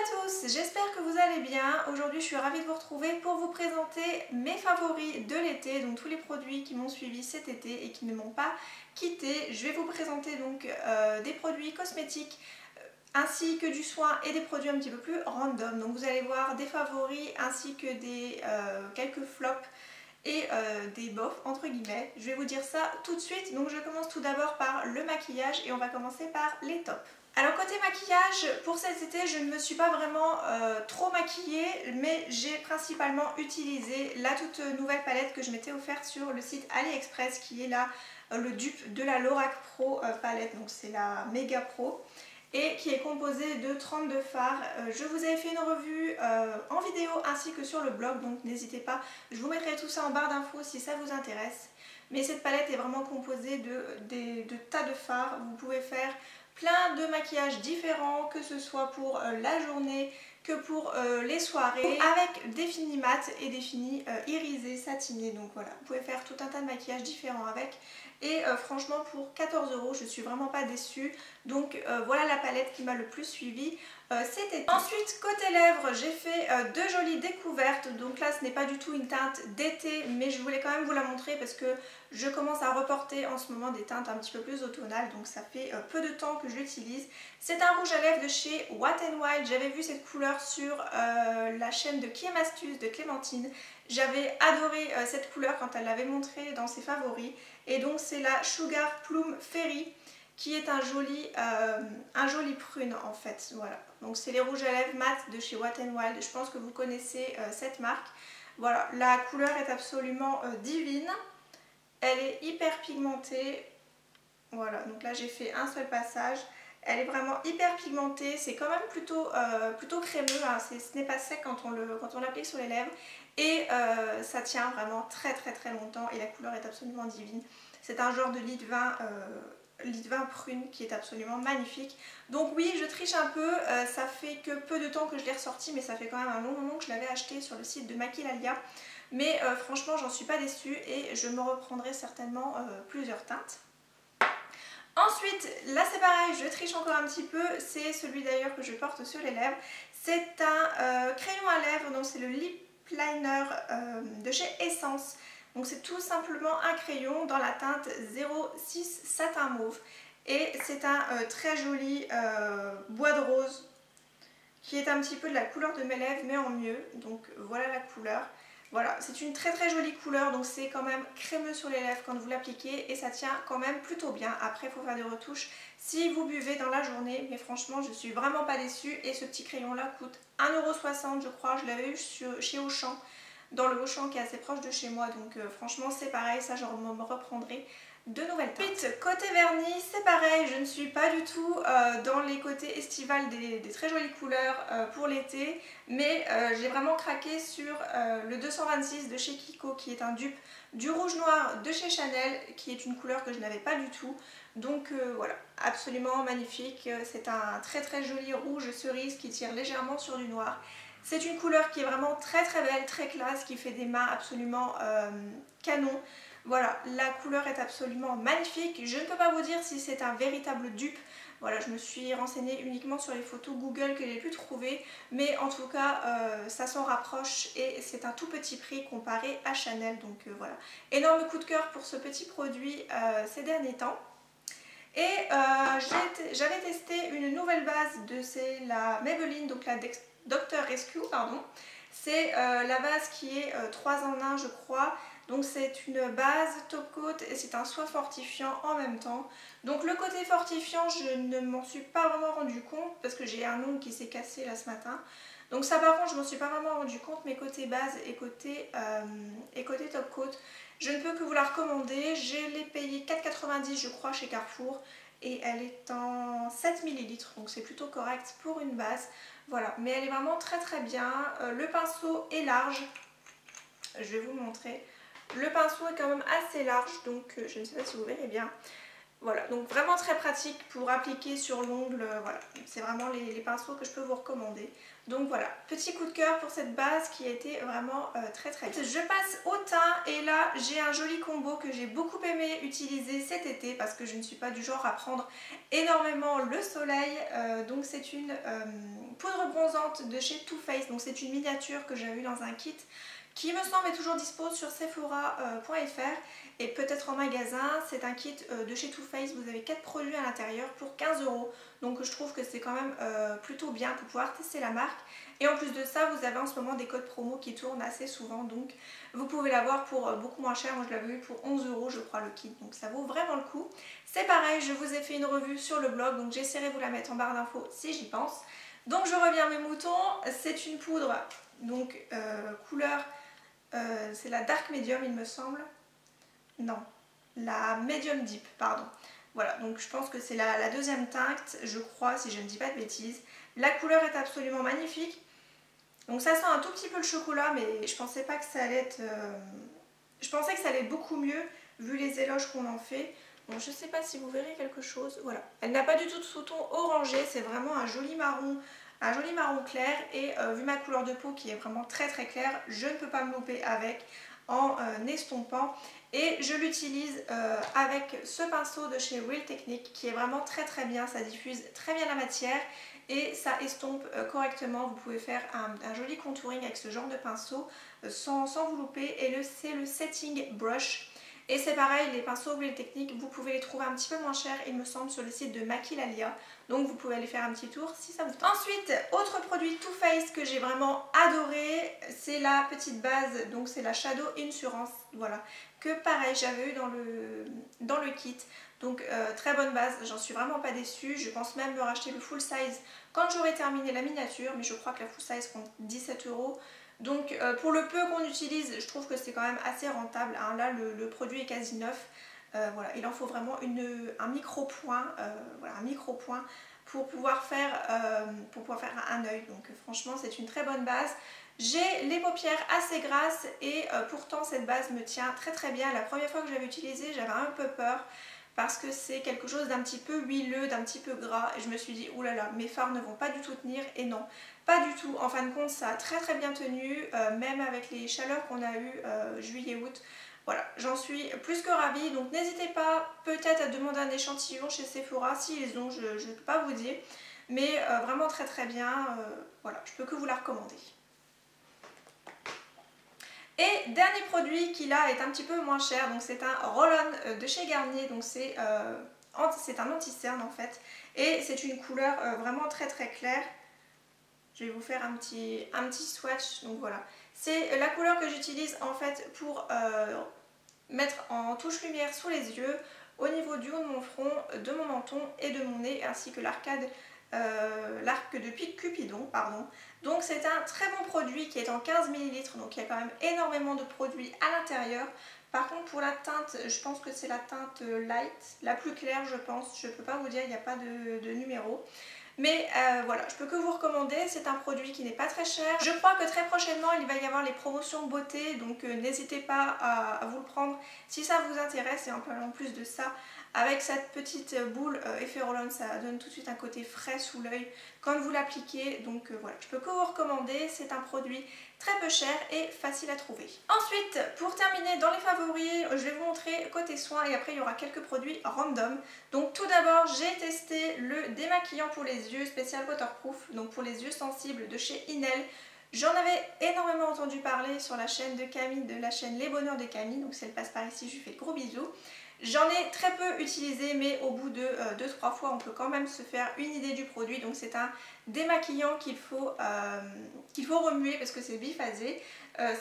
à tous, j'espère que vous allez bien. Aujourd'hui je suis ravie de vous retrouver pour vous présenter mes favoris de l'été, donc tous les produits qui m'ont suivi cet été et qui ne m'ont pas quitté. Je vais vous présenter donc des produits cosmétiques ainsi que du soin et des produits un petit peu plus random. Donc vous allez voir des favoris ainsi que des quelques flops et des bofs entre guillemets. Je vais vous dire ça tout de suite. Donc je commence tout d'abord par le maquillage et on va commencer par les tops. Alors côté maquillage, pour cet été je ne me suis pas vraiment trop maquillée, mais j'ai principalement utilisé la toute nouvelle palette que je m'étais offerte sur le site AliExpress, qui est là le dupe de la Lorac Pro palette, donc c'est la Mega Pro, et qui est composée de 32 fards. Je vous avais fait une revue en vidéo ainsi que sur le blog, donc n'hésitez pas, je vous mettrai tout ça en barre d'infos si ça vous intéresse. Mais cette palette est vraiment composée de tas de fards. Vous pouvez faire plein de maquillages différents, que ce soit pour la journée que pour les soirées, avec des finis mat et des finis irisés, satinés. Donc voilà, vous pouvez faire tout un tas de maquillages différents avec. Et franchement pour 14 €, je suis vraiment pas déçue. Donc voilà la palette qui m'a le plus suivie cet été. Ensuite côté lèvres, j'ai fait deux jolies découvertes. Donc là ce n'est pas du tout une teinte d'été, mais je voulais quand même vous la montrer parce que je commence à reporter en ce moment des teintes un petit peu plus automnales. Donc ça fait peu de temps que je l'utilise. C'est un rouge à lèvres de chez Wet n Wild. J'avais vu cette couleur sur la chaîne de Qui aime Astuce de Clémentine. J'avais adoré cette couleur quand elle l'avait montrée dans ses favoris. Et donc c'est la Sugar Plum Fairy, qui est un joli prune en fait. Voilà, donc c'est les rouges à lèvres mat de chez Wet n Wild. Je pense que vous connaissez cette marque. Voilà, la couleur est absolument divine. Elle est hyper pigmentée. Voilà, donc là j'ai fait un seul passage. Elle est vraiment hyper pigmentée, c'est quand même plutôt crémeux, hein. Ce n'est pas sec quand on l'applique sur les lèvres. Et ça tient vraiment très longtemps et la couleur est absolument divine. C'est un genre de lit de vin prune qui est absolument magnifique. Donc oui, je triche un peu, ça fait que peu de temps que je l'ai ressorti, mais ça fait quand même un long moment que je l'avais acheté sur le site de Maquillalia. Mais franchement j'en suis pas déçue et je me reprendrai certainement plusieurs teintes. Ensuite, là c'est pareil, je triche encore un petit peu, c'est celui d'ailleurs que je porte sur les lèvres. C'est un crayon à lèvres, donc c'est le lip liner de chez Essence. Donc c'est tout simplement un crayon dans la teinte 06 satin mauve. Et c'est un très joli bois de rose qui est un petit peu de la couleur de mes lèvres mais en mieux. Donc voilà la couleur. Voilà, c'est une très jolie couleur, donc c'est quand même crémeux sur les lèvres quand vous l'appliquez et ça tient quand même plutôt bien. Après il faut faire des retouches si vous buvez dans la journée, mais franchement je suis vraiment pas déçue. Et ce petit crayon là coûte 1,60 € je crois, je l'avais eu chez Auchan, dans le Auchan qui est assez proche de chez moi, donc franchement c'est pareil, ça je me reprendrai de nouvelles teintes. Ensuite, côté vernis, c'est pareil, je ne suis pas du tout dans les côtés estivales des très jolies couleurs pour l'été, mais j'ai vraiment craqué sur le 226 de chez Kiko, qui est un dupe du rouge noir de chez Chanel, qui est une couleur que je n'avais pas du tout. Donc voilà, absolument magnifique, c'est un très joli rouge cerise qui tire légèrement sur du noir. C'est une couleur qui est vraiment très belle, très classe, qui fait des mains absolument canon. Voilà, la couleur est absolument magnifique. Je ne peux pas vous dire si c'est un véritable dupe. Voilà, je me suis renseignée uniquement sur les photos Google que j'ai pu trouver. Mais en tout cas, ça s'en rapproche et c'est un tout petit prix comparé à Chanel. Donc voilà, énorme coup de cœur pour ce petit produit ces derniers temps. Et j'avais testé une nouvelle base c'est la Maybelline, donc la Dr. Rescue, pardon. C'est la base qui est 3 en 1 je crois. Donc c'est une base top coat et c'est un soin fortifiant en même temps. Donc le côté fortifiant, je ne m'en suis pas vraiment rendu compte parce que j'ai un ongle qui s'est cassé là ce matin. Donc ça par contre je m'en suis pas vraiment rendu compte, mais côté base et côté top coat, je ne peux que vous la recommander. Je l'ai payée 4,90 je crois chez Carrefour et elle est en 7 ml, donc c'est plutôt correct pour une base. Voilà, mais elle est vraiment très bien. Le pinceau est large, je vais vous montrer. Le pinceau est quand même assez large, donc je ne sais pas si vous verrez bien. Voilà, donc vraiment très pratique pour appliquer sur l'ongle. Voilà, c'est vraiment les pinceaux que je peux vous recommander. Donc voilà, petit coup de cœur pour cette base qui a été vraiment très bien. Je passe au teint et là j'ai un joli combo que j'ai beaucoup aimé utiliser cet été parce que je ne suis pas du genre à prendre énormément le soleil. Donc c'est une poudre bronzante teinte de chez Too Faced, donc c'est une miniature que j'avais eu dans un kit qui me semble est toujours dispo sur sephora.fr et peut-être en magasin. C'est un kit de chez Too Faced, vous avez 4 produits à l'intérieur pour 15 €. Donc je trouve que c'est quand même plutôt bien pour pouvoir tester la marque. Et en plus de ça, vous avez en ce moment des codes promo qui tournent assez souvent, donc vous pouvez l'avoir pour beaucoup moins cher. Moi je l'avais eu pour 11 € je crois le kit, donc ça vaut vraiment le coup. C'est pareil, je vous ai fait une revue sur le blog, donc j'essaierai de vous la mettre en barre d'infos si j'y pense. Donc je reviens à mes moutons, c'est une poudre, donc couleur, c'est la Dark Medium il me semble. Non, la Medium Deep, pardon. Voilà, donc je pense que c'est la deuxième teinte, je crois, si je ne dis pas de bêtises. La couleur est absolument magnifique. Donc ça sent un tout petit peu le chocolat, mais je pensais pas que ça allait être... Je pensais que ça allait être beaucoup mieux, vu les éloges qu'on en fait. Bon, je sais pas si vous verrez quelque chose. Voilà, elle n'a pas du tout de sous-ton orangé, c'est vraiment un joli marron clair. Et vu ma couleur de peau qui est vraiment très très claire, je ne peux pas me louper avec en estompant. Et je l'utilise avec ce pinceau de chez Real Technique qui est vraiment très très bien, ça diffuse très bien la matière et ça estompe correctement. Vous pouvez faire un joli contouring avec ce genre de pinceau sans vous louper. Et c'est le Setting Brush. Et c'est pareil, les pinceaux Real Technique, vous pouvez les trouver un petit peu moins chers, il me semble, sur le site de Maquilalia. Donc vous pouvez aller faire un petit tour si ça vous tente. Ensuite, autre produit Too Faced que j'ai vraiment adoré, c'est la petite base, donc c'est la Shadow Insurance, voilà. Que pareil, j'avais eu dans le kit. Donc très bonne base, j'en suis vraiment pas déçue. Je pense même me racheter le full size quand j'aurai terminé la miniature, mais je crois que la full size compte 17 €. Donc pour le peu qu'on utilise, je trouve que c'est quand même assez rentable, hein. Là le produit est quasi neuf. Voilà, il en faut vraiment un micro-point, voilà, un micro-point pour pouvoir faire un œil. Donc franchement c'est une très bonne base. J'ai les paupières assez grasses et pourtant cette base me tient très très bien. La première fois que j'avais utilisé, j'avais un peu peur parce que c'est quelque chose d'un petit peu huileux, d'un petit peu gras et je me suis dit oulala, mes fards ne vont pas du tout tenir. Et non, pas du tout. En fin de compte ça a très très bien tenu, même avec les chaleurs qu'on a eues juillet-août. Voilà, j'en suis plus que ravie, donc n'hésitez pas peut-être à demander un échantillon chez Sephora s'ils ont, je ne peux pas vous dire, mais vraiment très très bien, voilà, je peux que vous la recommander. Et dernier produit qui là est un petit peu moins cher, donc c'est un roll-on de chez Garnier, donc c'est un anti-cerne en fait, et c'est une couleur vraiment très très claire. Je vais vous faire un petit swatch, donc voilà. C'est la couleur que j'utilise en fait pour mettre en touche lumière sous les yeux, au niveau du haut de mon front, de mon menton et de mon nez, ainsi que l'arc de Cupidon, pardon. Donc c'est un très bon produit qui est en 15 ml, donc il y a quand même énormément de produits à l'intérieur. Par contre pour la teinte, je pense que c'est la teinte light, la plus claire je pense, je ne peux pas vous dire, il n'y a pas de numéro. Mais voilà, je peux que vous recommander, c'est un produit qui n'est pas très cher. Je crois que très prochainement il va y avoir les promotions beauté, donc n'hésitez pas à vous le prendre si ça vous intéresse. Et en plus de ça, avec cette petite boule effet roll-on, ça donne tout de suite un côté frais sous l'œil quand vous l'appliquez. Donc voilà, je peux que vous recommander, c'est un produit très peu cher et facile à trouver. Ensuite, pour terminer dans les favoris, je vais vous montrer côté soins et après il y aura quelques produits random. Donc tout d'abord, j'ai testé le démaquillant pour les yeux spécial waterproof, donc pour les yeux sensibles de chez Inel. J'en avais énormément entendu parler sur la chaîne de Camille, de la chaîne Les Bonheurs de Camille, donc si elle passe par ici, je lui fais de gros bisous. J'en ai très peu utilisé, mais au bout de 2-3 fois on peut quand même se faire une idée du produit. Donc c'est un démaquillant qu'il faut remuer parce que c'est biphasé.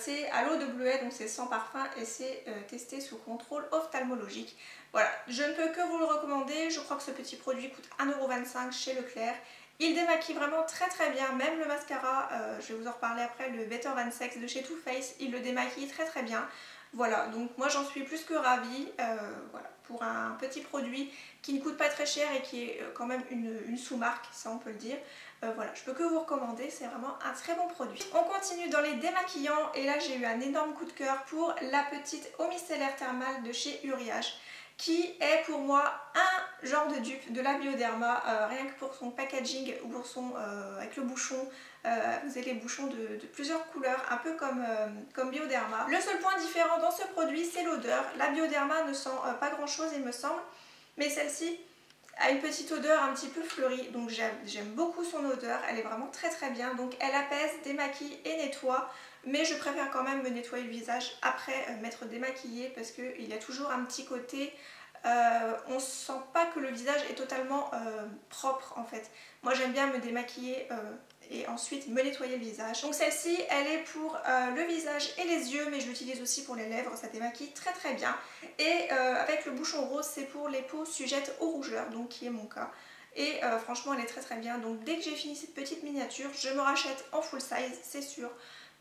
C'est à l'eau de bleuet, donc c'est sans parfum et c'est testé sous contrôle ophtalmologique. Voilà, je ne peux que vous le recommander. Je crois que ce petit produit coûte 1,25 € chez Leclerc. Il démaquille vraiment très très bien, même le mascara, je vais vous en reparler après, le Better Than Sex de chez Too Faced, il le démaquille très très bien. Voilà, donc moi j'en suis plus que ravie, voilà, pour un petit produit qui ne coûte pas très cher et qui est quand même une sous-marque, ça on peut le dire. Voilà, je peux que vous recommander, c'est vraiment un très bon produit. On continue dans les démaquillants et là j'ai eu un énorme coup de cœur pour la petite eau micellaire thermale de chez Uriage, qui est pour moi un genre de dupe de la Bioderma, rien que pour son packaging ou pour son avec le bouchon. Vous avez les bouchons de plusieurs couleurs, un peu comme Bioderma. Le seul point différent dans ce produit, c'est l'odeur. La Bioderma ne sent pas grand chose il me semble, mais celle-ci a une petite odeur un petit peu fleurie, donc j'aime beaucoup son odeur, elle est vraiment très très bien. Donc elle apaise, démaquille et nettoie, mais je préfère quand même me nettoyer le visage après m'être démaquillée parce qu'il y a toujours un petit côté, on sent pas que le visage est totalement propre en fait. Moi j'aime bien me démaquiller et ensuite me nettoyer le visage. Donc celle-ci elle est pour le visage et les yeux, mais je l'utilise aussi pour les lèvres, ça démaquille très très bien. Et avec le bouchon rose c'est pour les peaux sujettes aux rougeurs, donc qui est mon cas. Et franchement elle est très très bien, donc dès que j'ai fini cette petite miniature je me rachète en full size, c'est sûr.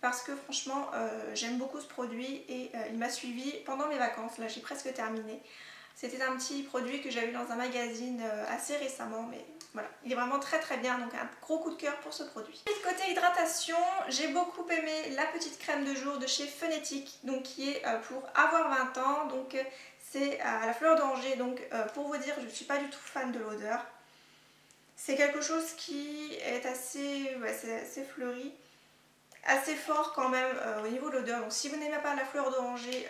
Parce que franchement j'aime beaucoup ce produit et il m'a suivi pendant mes vacances, là j'ai presque terminé. C'était un petit produit que j'avais eu dans un magazine assez récemment, mais voilà, il est vraiment très très bien, donc un gros coup de cœur pour ce produit. Côté hydratation, j'ai beaucoup aimé la petite crème de jour de chez Phonétique, donc qui est pour avoir 20 ans, donc c'est à la fleur d'oranger, donc pour vous dire, je ne suis pas du tout fan de l'odeur. C'est quelque chose qui est assez, assez fleuri, assez fort quand même au niveau de l'odeur, donc si vous n'aimez pas la fleur d'oranger,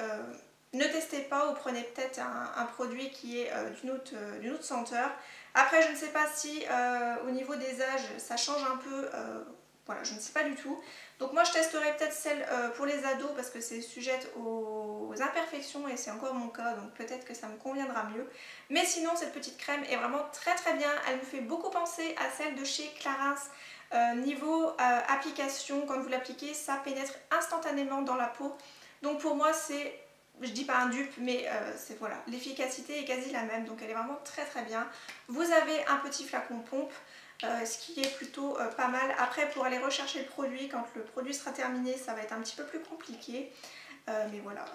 ne testez pas ou prenez peut-être un produit qui est d'une autre senteur. Après je ne sais pas si au niveau des âges ça change un peu, voilà je ne sais pas du tout. Donc moi je testerai peut-être celle pour les ados parce que c'est sujette aux imperfections et c'est encore mon cas, donc peut-être que ça me conviendra mieux. Mais sinon cette petite crème est vraiment très très bien, elle me fait beaucoup penser à celle de chez Clarins. Niveau application, quand vous l'appliquez ça pénètre instantanément dans la peau. Donc pour moi c'est, je dis pas un dupe, mais c'est voilà, l'efficacité est quasi la même, donc elle est vraiment très très bien. Vous avez un petit flacon pompe, ce qui est plutôt pas mal. Après pour aller rechercher le produit, quand le produit sera terminé, ça va être un petit peu plus compliqué. Mais voilà,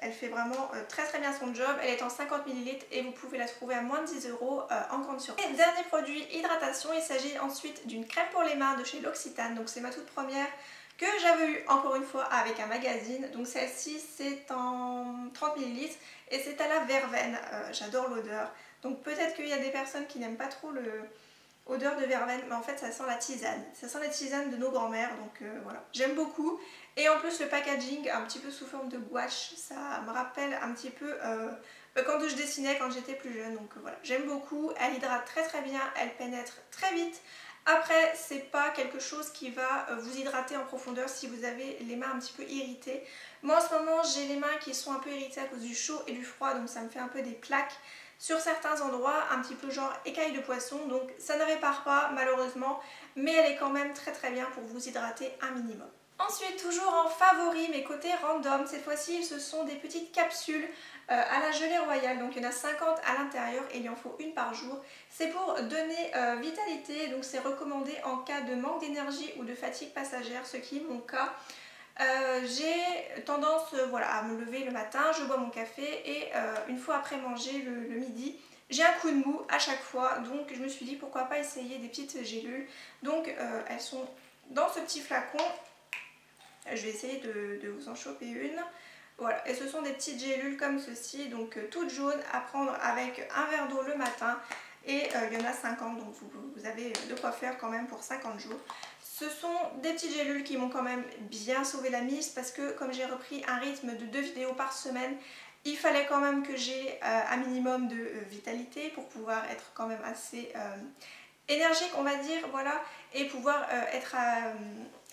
elle fait vraiment très très bien son job. Elle est en 50 ml et vous pouvez la trouver à moins de 10 € en grande surface. Et dernier produit hydratation, il s'agit ensuite d'une crème pour les mains de chez L'Occitane. Donc c'est ma toute première que j'avais eu encore une fois avec un magazine. Donc celle-ci c'est en 30 ml et c'est à la verveine. J'adore l'odeur. Donc peut-être qu'il y a des personnes qui n'aiment pas trop l'odeur de verveine, mais en fait ça sent la tisane. Ça sent la tisane de nos grands-mères, donc voilà. J'aime beaucoup. Et en plus le packaging un petit peu sous forme de gouache, ça me rappelle un petit peu quand je dessinais quand j'étais plus jeune. Donc voilà, j'aime beaucoup. Elle hydrate très très bien, elle pénètre très vite. Après, c'est pas quelque chose qui va vous hydrater en profondeur si vous avez les mains un petit peu irritées. Moi en ce moment, j'ai les mains qui sont un peu irritées à cause du chaud et du froid, donc ça me fait un peu des plaques sur certains endroits, un petit peu genre écailles de poisson. Donc ça ne répare pas malheureusement, mais elle est quand même très très bien pour vous hydrater un minimum. Ensuite, toujours en favori, mais côté random, cette fois-ci ce sont des petites capsules à la gelée royale, donc il y en a 50 à l'intérieur et il en faut une par jour. C'est pour donner vitalité, donc c'est recommandé en cas de manque d'énergie ou de fatigue passagère, ce qui est mon cas. J'ai tendance voilà, à me lever le matin, je bois mon café et une fois après manger le midi, j'ai un coup de mou à chaque fois, donc je me suis dit pourquoi pas essayer des petites gélules. Donc elles sont dans ce petit flacon. Je vais essayer de vous en choper une. Voilà, et ce sont des petites gélules comme ceci, donc toutes jaunes à prendre avec un verre d'eau le matin. Et il y en a 50, donc vous avez de quoi faire quand même pour 50 jours. Ce sont des petites gélules qui m'ont quand même bien sauvé la mise parce que comme j'ai repris un rythme de 2 vidéos par semaine, il fallait quand même que j'ai un minimum de vitalité pour pouvoir être quand même assez énergique on va dire, voilà, et pouvoir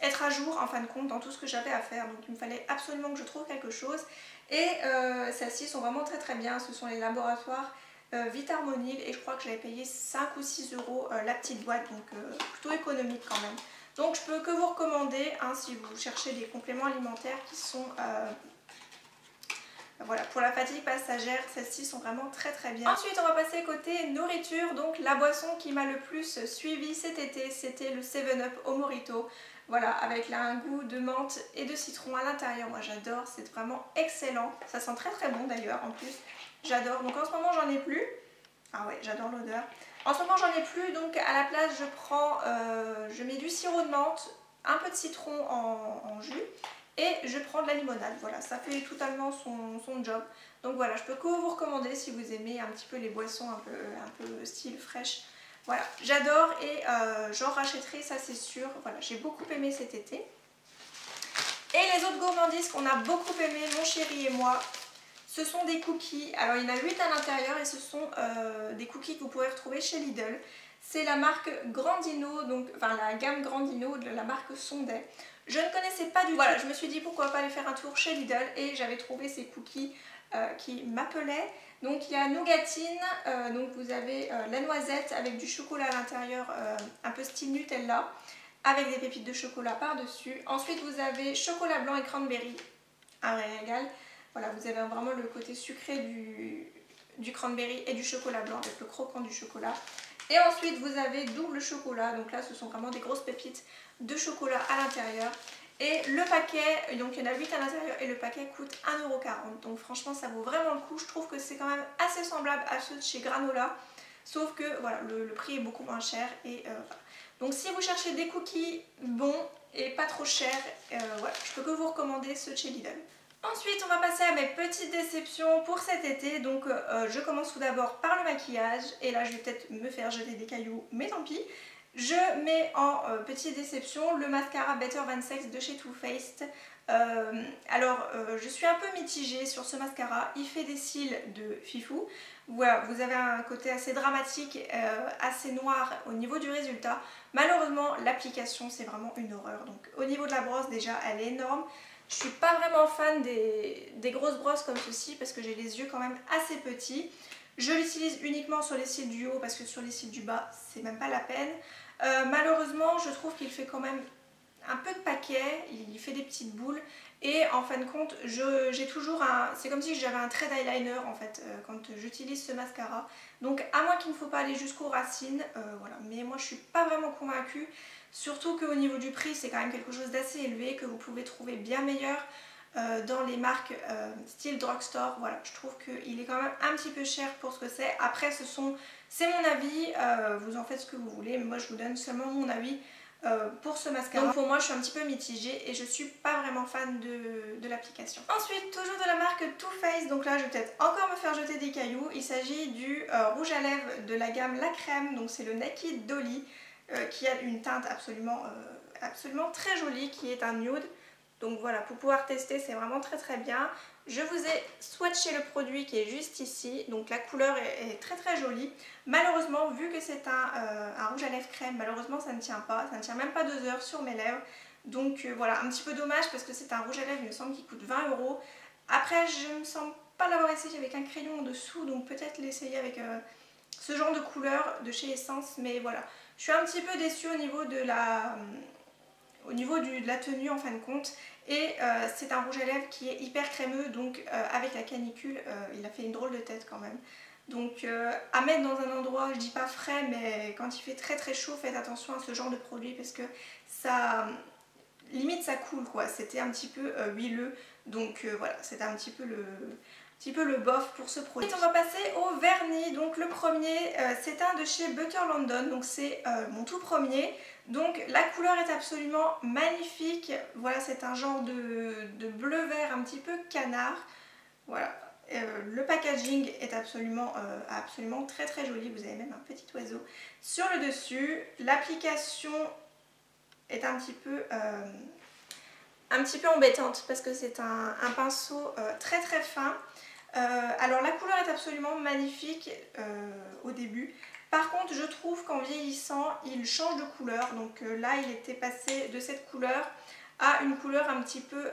être à jour en fin de compte dans tout ce que j'avais à faire. Donc il me fallait absolument que je trouve quelque chose et celles-ci sont vraiment très très bien. Ce sont les laboratoires Vitarmonil et je crois que j'avais payé 5 ou 6 € la petite boîte, donc plutôt économique quand même. Donc je peux que vous recommander hein, si vous cherchez des compléments alimentaires qui sont voilà, pour la fatigue passagère, celles-ci sont vraiment très très bien. Ensuite on va passer côté nourriture, donc la boisson qui m'a le plus suivi cet été, c'était le 7up au Mojito. Voilà, avec là un goût de menthe et de citron à l'intérieur, moi j'adore, c'est vraiment excellent. Ça sent très très bon d'ailleurs en plus, j'adore. Donc en ce moment j'en ai plus, ah ouais j'adore l'odeur. En ce moment j'en ai plus, donc à la place je mets du sirop de menthe, un peu de citron en jus. Et je prends de la limonade, voilà, ça fait totalement son job. Donc voilà, je peux que vous recommander si vous aimez un petit peu les boissons un peu style fraîche. Voilà, j'adore et j'en rachèterai, ça c'est sûr. Voilà, j'ai beaucoup aimé cet été. Et les autres gourmandises qu'on a beaucoup aimé, mon chéri et moi, Ce sont des cookies, alors il y en a 8 à l'intérieur et ce sont des cookies que vous pourrez retrouver chez Lidl. C'est la marque Grandino, donc, enfin la gamme Grandino de la marque Sonday. Je ne connaissais pas du tout. Voilà, je me suis dit pourquoi pas aller faire un tour chez Lidl et j'avais trouvé ces cookies qui m'appelaient. Donc il y a nougatine, donc vous avez la noisette avec du chocolat à l'intérieur, un peu style Nutella, avec des pépites de chocolat par-dessus. Ensuite vous avez chocolat blanc et cranberry, un vrai régal. Voilà, vous avez vraiment le côté sucré du cranberry et du chocolat blanc avec le croquant du chocolat. Et ensuite vous avez double chocolat, donc là ce sont vraiment des grosses pépites de chocolat à l'intérieur. Et le paquet, donc il y en a 8 à l'intérieur et le paquet coûte 1,40 €. Donc franchement ça vaut vraiment le coup, je trouve que c'est quand même assez semblable à ceux de chez Granola. Sauf que voilà, le prix est beaucoup moins cher. Et voilà. Donc si vous cherchez des cookies bons et pas trop chers, voilà, je peux que vous recommander ceux de chez Lidl. Ensuite on va passer à mes petites déceptions pour cet été. Donc je commence tout d'abord par le maquillage. Et là je vais peut-être me faire jeter des cailloux, mais tant pis. Je mets en petite déception le mascara Better Than Sex de chez Too Faced. Je suis un peu mitigée sur ce mascara. Il fait des cils de fifou. Voilà, vous avez un côté assez dramatique, assez noir au niveau du résultat. Malheureusement l'application c'est vraiment une horreur. Donc au niveau de la brosse déjà elle est énorme. Je suis pas vraiment fan des grosses brosses comme ceci parce que j'ai les yeux quand même assez petits. Je l'utilise uniquement sur les cils du haut parce que sur les cils du bas c'est même pas la peine. Malheureusement je trouve qu'il fait quand même un peu de paquet, il fait des petites boules et en fin de compte j'ai toujours un... C'est comme si j'avais un trait d'eyeliner en fait quand j'utilise ce mascara. Donc à moins qu'il ne faut pas aller jusqu'aux racines, voilà. Mais moi je suis pas vraiment convaincue. Surtout qu'au niveau du prix c'est quand même quelque chose d'assez élevé que vous pouvez trouver bien meilleur dans les marques style drugstore. Voilà, je trouve qu'il est quand même un petit peu cher pour ce que c'est. Après c'est mon avis, vous en faites ce que vous voulez, mais moi je vous donne seulement mon avis pour ce mascara. Donc pour moi je suis un petit peu mitigée et je suis pas vraiment fan de l'application. Ensuite toujours de la marque Too Faced, donc là je vais peut-être encore me faire jeter des cailloux. Il s'agit du rouge à lèvres de la gamme La Crème, donc c'est le Naked Dolly qui a une teinte absolument très jolie qui est un nude. Donc voilà, pour pouvoir tester c'est vraiment très bien. Je vous ai swatché le produit qui est juste ici, donc la couleur est très jolie. Malheureusement, vu que c'est un rouge à lèvres crème, malheureusement ça ne tient pas, ça ne tient même pas 2 heures sur mes lèvres. Donc voilà, un petit peu dommage parce que c'est un rouge à lèvres, il me semble qu'il coûte 20 €. Après, je ne me sens pas l'avoir essayé avec un crayon en dessous, donc peut-être l'essayer avec ce genre de couleur de chez Essence, mais voilà. Je suis un petit peu déçue au niveau de la tenue en fin de compte. Et c'est un rouge à lèvres qui est hyper crémeux, donc avec la canicule il a fait une drôle de tête quand même. Donc à mettre dans un endroit, je dis pas frais, mais quand il fait très chaud, faites attention à ce genre de produit parce que ça limite ça coule quoi. C'était un petit peu huileux, donc voilà, c'était un petit peu le bof pour ce produit. Ensuite on va passer au vernis. Donc le premier c'est un de chez Butter London, donc c'est mon tout premier. Donc la couleur est absolument magnifique. Voilà, c'est un genre de bleu vert un petit peu canard. Voilà. Le packaging est absolument très joli. Vous avez même un petit oiseau sur le dessus. L'application est un petit peu embêtante parce que c'est un pinceau très fin. Alors la couleur est absolument magnifique au début. Par contre je trouve qu'en vieillissant il change de couleur. Donc là il était passé de cette couleur à une couleur un petit peu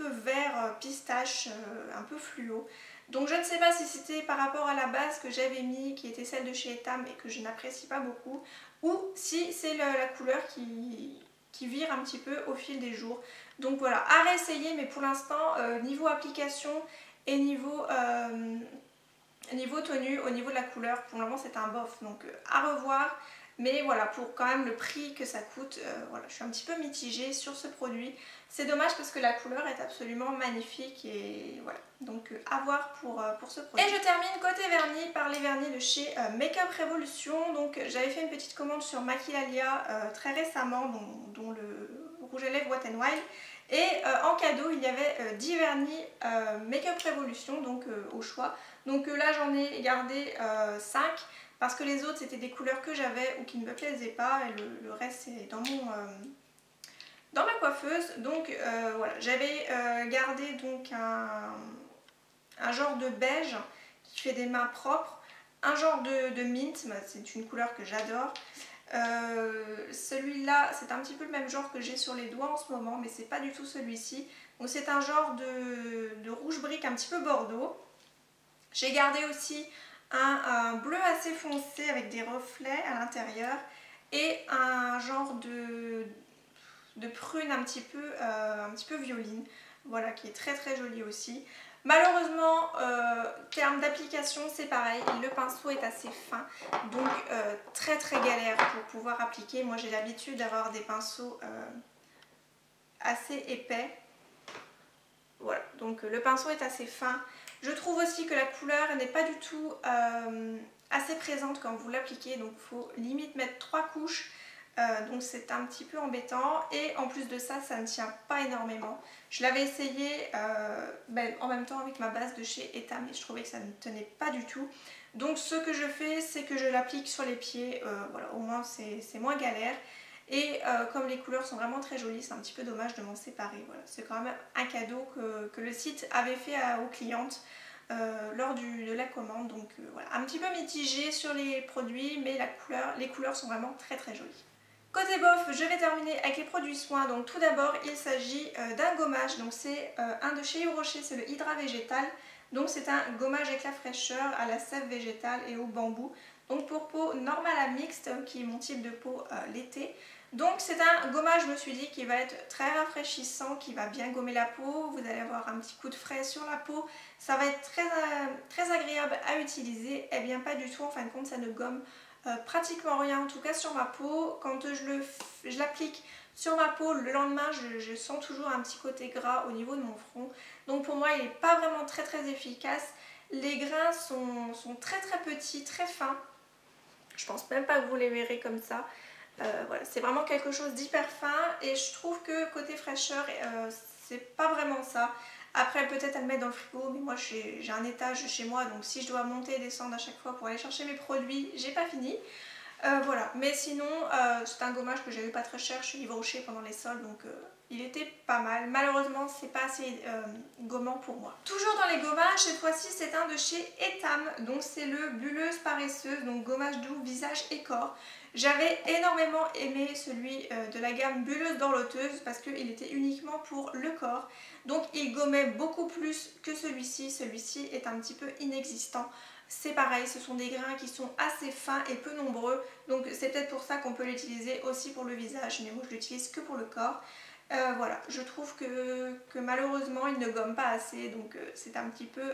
vert pistache, un peu fluo. Donc je ne sais pas si c'était par rapport à la base que j'avais mis, qui était celle de chez Etam et que je n'apprécie pas beaucoup, ou si c'est la couleur qui vire un petit peu au fil des jours. Donc voilà, à réessayer, mais pour l'instant niveau application et niveau tenue, au niveau de la couleur, pour le moment c'est un bof, donc à revoir. Mais voilà, pour quand même le prix que ça coûte, voilà, je suis un petit peu mitigée sur ce produit. C'est dommage parce que la couleur est absolument magnifique et voilà, donc à voir pour ce produit. Et je termine côté vernis par les vernis de chez Makeup Revolution. Donc j'avais fait une petite commande sur Maquillalia très récemment, dont le rouge à lèvres Wet n Wild. Et en cadeau il y avait 10 vernis Makeup Revolution, donc au choix. Donc là j'en ai gardé 5 parce que les autres c'était des couleurs que j'avais ou qui ne me plaisaient pas et le reste c'est dans ma coiffeuse. Donc voilà, j'avais gardé donc un genre de beige qui fait des mains propres, un genre de mint, c'est une couleur que j'adore. Celui-là, c'est un petit peu le même genre que j'ai sur les doigts en ce moment, mais c'est pas du tout celui-ci. Donc c'est un genre de rouge brique un petit peu bordeaux. J'ai gardé aussi un bleu assez foncé avec des reflets à l'intérieur et un genre de prune un petit peu violine, voilà, qui est très très joli aussi. Malheureusement, terme d'application, c'est pareil, le pinceau est assez fin, donc très très galère pour pouvoir appliquer. Moi j'ai l'habitude d'avoir des pinceaux assez épais. Voilà, donc le pinceau est assez fin. Je trouve aussi que la couleur n'est pas du tout assez présente quand vous l'appliquez, donc il faut limite mettre 3 couches. Donc c'est un petit peu embêtant et en plus de ça, ça ne tient pas énormément. Je l'avais essayé en même temps avec ma base de chez Etam et je trouvais que ça ne tenait pas du tout. Donc ce que je fais, c'est que je l'applique sur les pieds, voilà, au moins c'est moins galère. Et comme les couleurs sont vraiment très jolies, c'est un petit peu dommage de m'en séparer. Voilà. C'est quand même un cadeau que le site avait fait aux clientes lors de la commande. Donc voilà, un petit peu mitigé sur les produits, mais les couleurs sont vraiment très très jolies. Côté bof, je vais terminer avec les produits soins. Donc tout d'abord, il s'agit d'un gommage. Donc c'est un de chez Yves Rocher, c'est le Hydra Végétal. Donc c'est un gommage éclat fraîcheur à la sève végétale et au bambou. Donc pour peau normale à mixte, qui est mon type de peau l'été. Donc c'est un gommage, je me suis dit, qui va être très rafraîchissant, qui va bien gommer la peau. Vous allez avoir un petit coup de frais sur la peau. Ça va être très agréable à utiliser. Eh bien pas du tout, en fin de compte ça ne gomme pratiquement rien, en tout cas sur ma peau. Quand je l'applique sur ma peau, le lendemain je sens toujours un petit côté gras au niveau de mon front. Donc pour moi il n'est pas vraiment très efficace. Les grains sont très petits, très fins. Je pense même pas que vous les verrez comme ça. Voilà, c'est vraiment quelque chose d'hyper fin et je trouve que côté fraîcheur, c'est pas vraiment ça. Après peut-être à le mettre dans le frigo, mais moi j'ai un étage chez moi, donc si je dois monter et descendre à chaque fois pour aller chercher mes produits, j'ai pas fini. Voilà, mais sinon c'est un gommage que j'ai eu pas très cher chez Yves Rocher pendant les soldes, donc il était pas mal. Malheureusement c'est pas assez gommant pour moi. Toujours dans les gommages, cette fois-ci c'est un de chez Etam, donc c'est le Bulleuse Paresseuse, donc gommage doux visage et corps. J'avais énormément aimé celui de la gamme Bulleuse Dorloteuse parce qu'il était uniquement pour le corps. Donc il gommait beaucoup plus que celui-ci. Celui-ci est un petit peu inexistant. C'est pareil, ce sont des grains qui sont assez fins et peu nombreux. Donc c'est peut-être pour ça qu'on peut l'utiliser aussi pour le visage. Mais moi je l'utilise que pour le corps. Voilà, je trouve que malheureusement il ne gomme pas assez. Donc c'est un petit peu...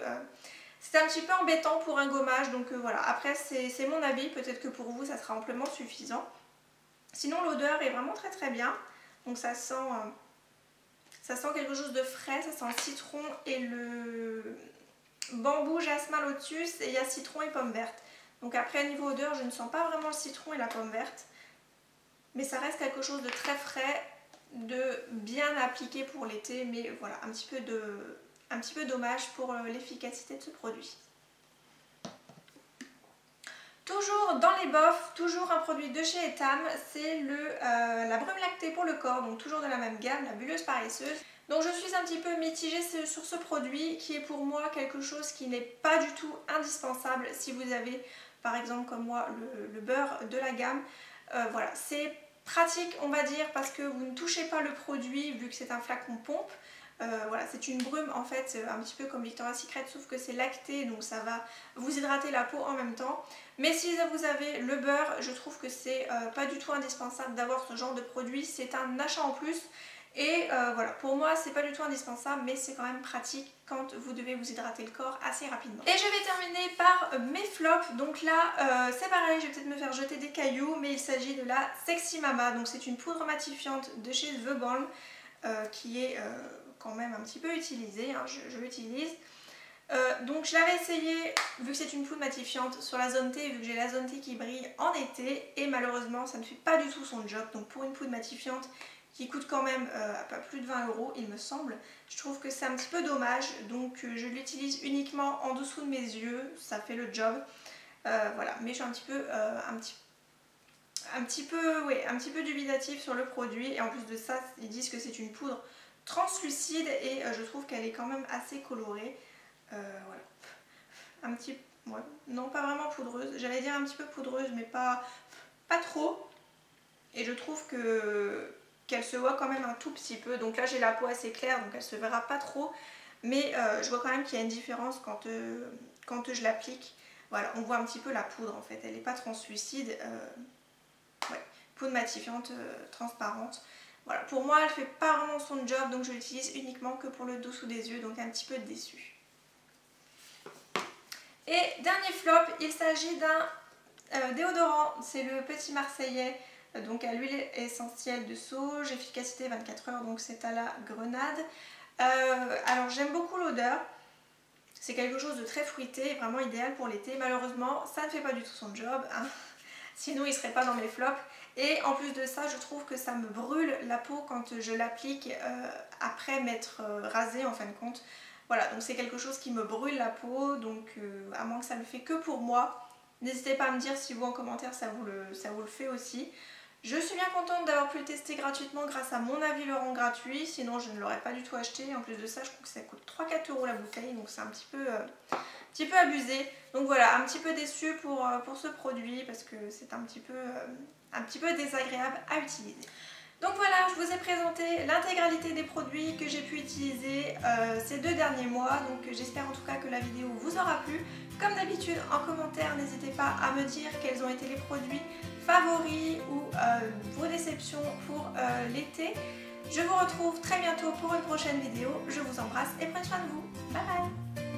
c'est un petit peu embêtant pour un gommage, donc voilà. Après c'est mon avis, peut-être que pour vous ça sera amplement suffisant. Sinon l'odeur est vraiment très bien, donc ça sent quelque chose de frais, ça sent le citron et le bambou, jasmin, lotus, et il y a citron et pomme verte. Donc après niveau odeur je ne sens pas vraiment le citron et la pomme verte, mais ça reste quelque chose de très frais, de bien appliqué pour l'été, mais voilà, un petit peu dommage pour l'efficacité de ce produit. Toujours dans les bofs, toujours un produit de chez Etam, c'est la brume lactée pour le corps, donc toujours de la même gamme, la bulleuse paresseuse. Donc je suis un petit peu mitigée sur ce produit qui est pour moi quelque chose qui n'est pas du tout indispensable si vous avez par exemple comme moi le beurre de la gamme. Voilà, c'est pratique on va dire parce que vous ne touchez pas le produit vu que c'est un flacon pompe. Voilà, c'est une brume en fait un petit peu comme Victoria's Secret sauf que c'est lacté donc ça va vous hydrater la peau en même temps. Mais si vous avez le beurre, je trouve que c'est pas du tout indispensable d'avoir ce genre de produit, c'est un achat en plus. Et voilà, pour moi c'est pas du tout indispensable mais c'est quand même pratique quand vous devez vous hydrater le corps assez rapidement. Et je vais terminer par mes flops. Donc là c'est pareil, je vais peut-être me faire jeter des cailloux, mais il s'agit de la Sexy Mama. Donc c'est une poudre matifiante de chez The Balm qui est quand même un petit peu utilisée, hein, je l'utilise. Donc je l'avais essayé, vu que c'est une poudre matifiante, sur la zone T, vu que j'ai la zone T qui brille en été, et malheureusement ça ne fait pas du tout son job. Donc pour une poudre matifiante qui coûte quand même pas plus de 20 € il me semble, je trouve que c'est un petit peu dommage. Donc je l'utilise uniquement en dessous de mes yeux, ça fait le job. Voilà, mais je suis un petit peu dubitatif sur le produit, et en plus de ça ils disent que c'est une poudre translucide et je trouve qu'elle est quand même assez colorée. Voilà. Un petit... Ouais, non, pas vraiment poudreuse. J'allais dire un petit peu poudreuse, mais pas trop. Et je trouve qu'elle se voit quand même un tout petit peu. Donc là, j'ai la peau assez claire, donc elle se verra pas trop. Mais je vois quand même qu'il y a une différence quand je l'applique. Voilà, on voit un petit peu la poudre en fait. Elle n'est pas translucide. Ouais, poudre matifiante, transparente. Voilà, pour moi, elle fait pas vraiment son job, donc je l'utilise uniquement que pour le dessous des yeux, donc un petit peu déçue. Et dernier flop, il s'agit d'un déodorant. C'est le Petit Marseillais, donc à l'huile essentielle de sauge, efficacité 24 heures, donc c'est à la grenade. Alors j'aime beaucoup l'odeur. C'est quelque chose de très fruité, vraiment idéal pour l'été. Malheureusement, ça ne fait pas du tout son job, hein. Sinon il ne serait pas dans mes flops. Et en plus de ça, je trouve que ça me brûle la peau quand je l'applique après m'être rasée en fin de compte. Voilà, donc c'est quelque chose qui me brûle la peau, donc à moins que ça le fait que pour moi. N'hésitez pas à me dire si vous en commentaire ça vous le fait aussi. Je suis bien contente d'avoir pu le tester gratuitement grâce à mon avis Laurent gratuit, sinon je ne l'aurais pas du tout acheté. En plus de ça, je trouve que ça coûte 3-4 € la bouteille, donc c'est un petit peu abusé. Donc voilà, un petit peu déçue pour ce produit parce que c'est un petit peu désagréable à utiliser. Donc voilà, je vous ai présenté l'intégralité des produits que j'ai pu utiliser ces 2 derniers mois. Donc j'espère en tout cas que la vidéo vous aura plu. Comme d'habitude, en commentaire, n'hésitez pas à me dire quels ont été les produits favoris ou vos déceptions pour l'été. Je vous retrouve très bientôt pour une prochaine vidéo. Je vous embrasse et prenez soin de vous. Bye bye!